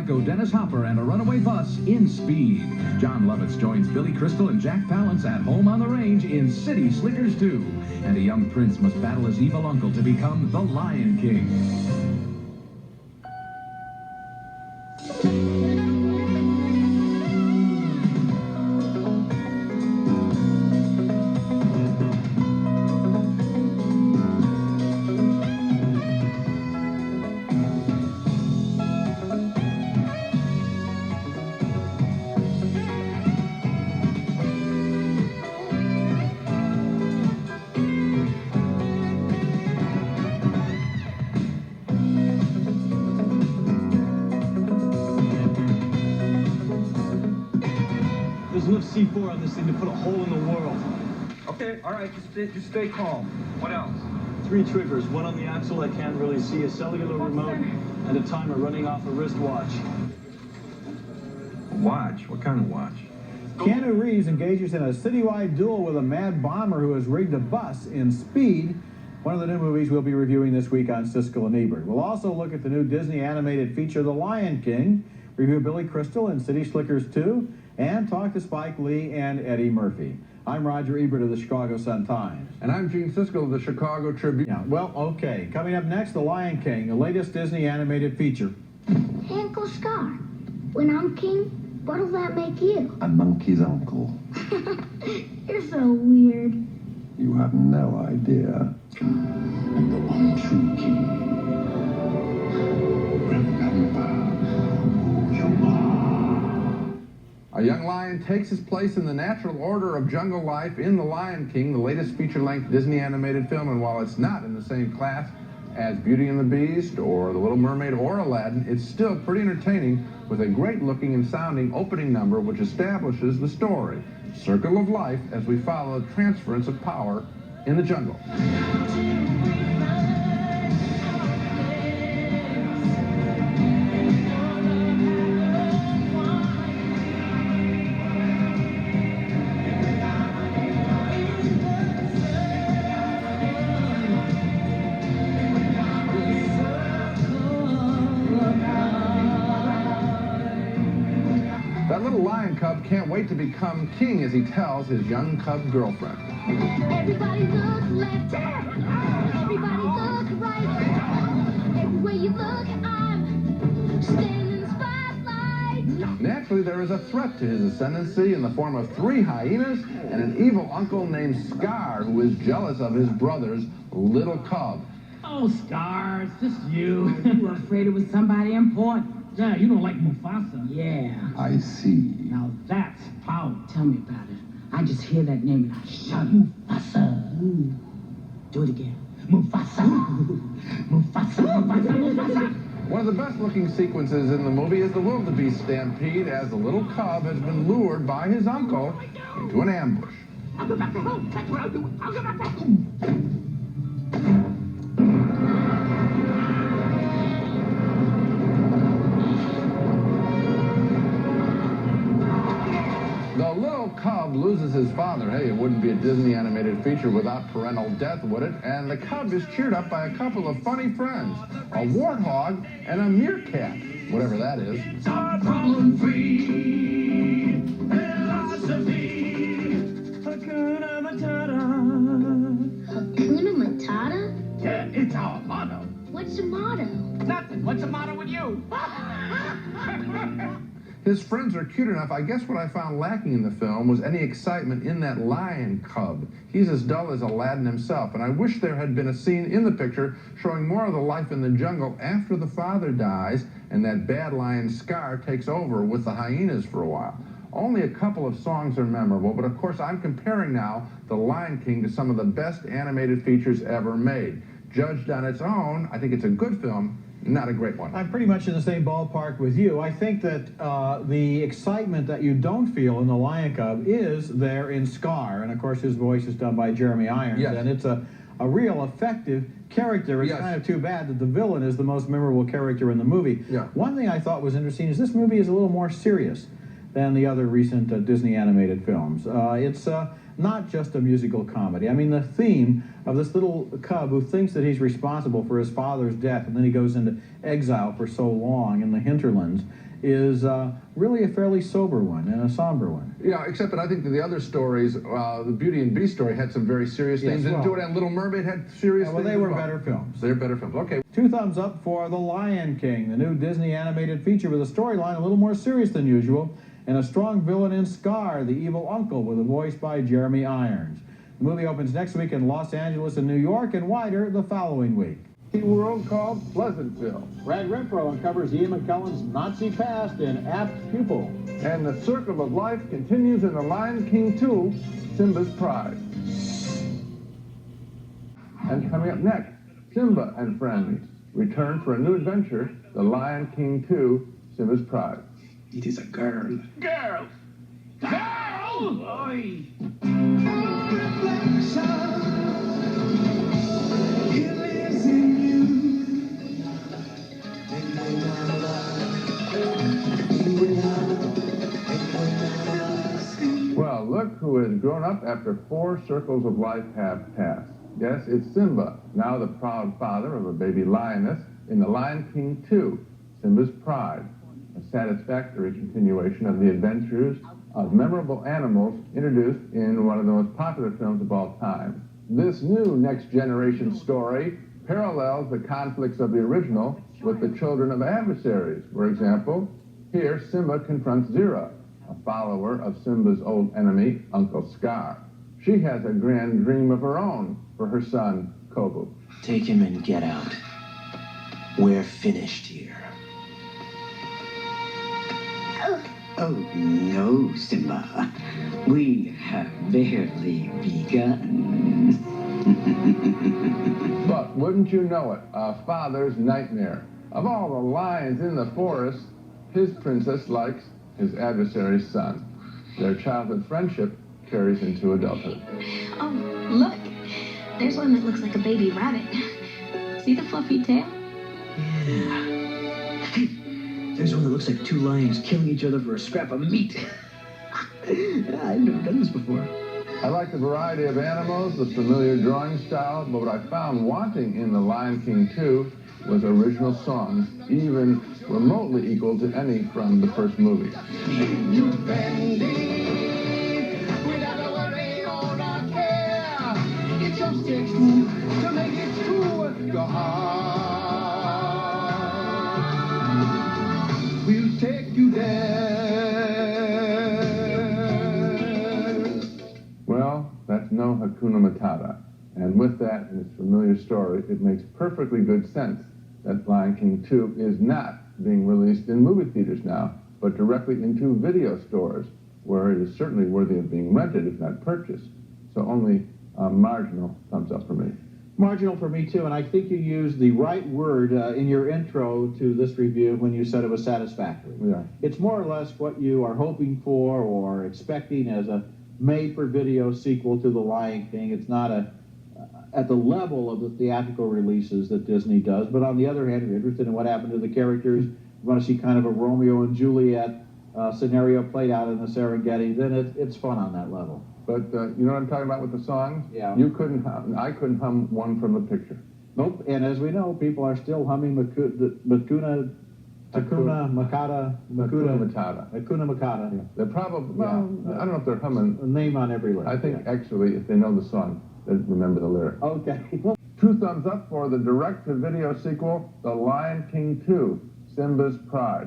Echo Dennis Hopper and a runaway bus in Speed. John Lovitz joins Billy Crystal and Jack Palance at home on the range in City Slickers 2. And a young prince must battle his evil uncle to become the Lion King. There's enough C4 on this thing to put a hole in the world. Okay, all right, just stay calm. What else? 3 triggers, one on the axle I can't really see, a cellular remote, and a timer running off a wristwatch. Watch? What kind of watch? Keanu Reeves engages in a citywide duel with a mad bomber who has rigged a bus in Speed, one of the new movies we'll be reviewing this week on Siskel and Ebert. We'll also look at the new Disney animated feature, The Lion King, review Billy Crystal and City Slickers 2, and talk to Spike Lee and Eddie Murphy. I'm Roger Ebert of the Chicago Sun-Times. And I'm Gene Siskel of the Chicago Tribune. Yeah, well, okay. Coming up next, The Lion King, the latest Disney animated feature. Hey, Uncle Scar, when I'm king, what'll that make you? A monkey's uncle. You're so weird. You have no idea. I'm the one true king. Remember who you are. A young lion takes his place in the natural order of jungle life in The Lion King, the latest feature-length Disney animated film, and while it's not in the same class as Beauty and the Beast or The Little Mermaid or Aladdin, it's still pretty entertaining with a great-looking and sounding opening number which establishes the story, Circle of Life, as we follow the transference of power in the jungle. That little lion cub can't wait to become king as he tells his young cub girlfriend. Everybody look left, everybody look right. Everywhere you look, I'm standing in the spotlight. Naturally, there is a threat to his ascendancy in the form of 3 hyenas and an evil uncle named Scar, who is jealous of his brother's little cub. Oh, Scar, it's just you. You were afraid it was somebody important. Yeah, you don't like Mufasa. Yeah. I see. Now that's power. Tell me about it. I just hear that name and I shout, Mufasa. Ooh. Do it again. Mufasa. Mufasa, Mufasa, Mufasa. One of the best-looking sequences in the movie is the wildebeest stampede as the little cub has been lured by his uncle into an ambush. I'll go back home. That's what I'll do. I'll go back home. The little cub loses his father. Hey, it wouldn't be a Disney animated feature without parental death, would it? And the cub is cheered up by a couple of funny friends, a warthog and a meerkat, whatever that is. It's our problem-free philosophy. Hakuna Matata. Hakuna Matata? Yeah, it's our motto. What's the motto? Nothing. What's the matter with you? His friends are cute enough. I guess what I found lacking in the film was any excitement in that lion cub. He's as dull as Aladdin himself, and I wish there had been a scene in the picture showing more of the life in the jungle after the father dies and that bad lion Scar takes over with the hyenas for a while. Only a couple of songs are memorable, but of course I'm comparing now The Lion King to some of the best animated features ever made. Judged on its own, I think it's a good film, not a great one. I'm pretty much in the same ballpark with you. I think that the excitement that you don't feel in The Lion Cub is there in Scar. And, of course, his voice is done by Jeremy Irons. Yes. And it's a real effective character. It's kind of too bad that the villain is the most memorable character in the movie. Yeah. One thing I thought was interesting is this movie is a little more serious than the other recent Disney animated films. It's not just a musical comedy. I mean, the theme of this little cub who thinks that he's responsible for his father's death, and then he goes into exile for so long in the hinterlands, is really a fairly sober one and a somber one. Yeah, except that I think that the other stories, the Beauty and Beast story had some very serious themes into it, and Little Mermaid had serious themes. Well, they were better films. They're better films. Okay. 2 thumbs up for The Lion King, the new Disney animated feature with a storyline a little more serious than usual, and a strong villain in Scar, the evil uncle, with a voice by Jeremy Irons. The movie opens next week in Los Angeles and New York, and wider the following week. A world called Pleasantville. Brad Renfro uncovers Ian McKellen's Nazi past in Apt Pupil. And the circle of life continues in The Lion King 2, Simba's Pride. And coming up next, Simba and Friends return for a new adventure, The Lion King 2, Simba's Pride. It is a girl. Girl! Girl! Oi! Well, look who has grown up after 4 circles of life have passed. Yes, it's Simba, now the proud father of a baby lioness in The Lion King 2, Simba's Pride, a satisfactory continuation of the adventures of memorable animals introduced in one of the most popular films of all time. This new next-generation story parallels the conflicts of the original with the children of adversaries. For example, here Simba confronts Zira, a follower of Simba's old enemy, Uncle Scar. She has a grand dream of her own for her son, Kobu. Take him and get out. We're finished here. Oh, no, Simba. We have barely begun. But wouldn't you know it, a father's nightmare. Of all the lions in the forest, his princess likes his adversary's son. Their childhood friendship carries into adulthood. Oh, look. There's one that looks like a baby rabbit. See the fluffy tail? Yeah. Hey, there's one that looks like 2 lions killing each other for a scrap of meat. I've never done this before. I like the variety of animals, the familiar drawing style, but what I found wanting in The Lion King 2 was original songs, even remotely equal to any from the first movie. You can live without a worry or a care. It's your sticks to make it true. Your heart will take you there. Well, that's no Hakuna Matata. And with that and its familiar story, it makes perfectly good sense that Lion King 2 is not being released in movie theaters now, but directly into video stores, where it is certainly worthy of being rented, if not purchased. So only a marginal thumbs up for me. Marginal for me, too, and I think you used the right word in your intro to this review when you said it was satisfactory. Yeah. It's more or less what you are hoping for or expecting as a made-for-video sequel to The Lion King. It's not at the level of the theatrical releases that Disney does, but on the other hand, if you're interested in what happened to the characters, you want to see kind of a Romeo and Juliet scenario played out in the Serengeti, then it's fun on that level. But you know what I'm talking about with the songs? Yeah. You couldn't hum, I couldn't hum one from the picture. Nope, and as we know, people are still humming Hakuna Matata. Yeah. They're probably, well, Yeah. I don't know if they're humming. A name on every list. I think yeah. actually, if they know the song, they remember the lyric. Okay. 2 thumbs up for the direct-to-video sequel, The Lion King 2, Simba's Pride.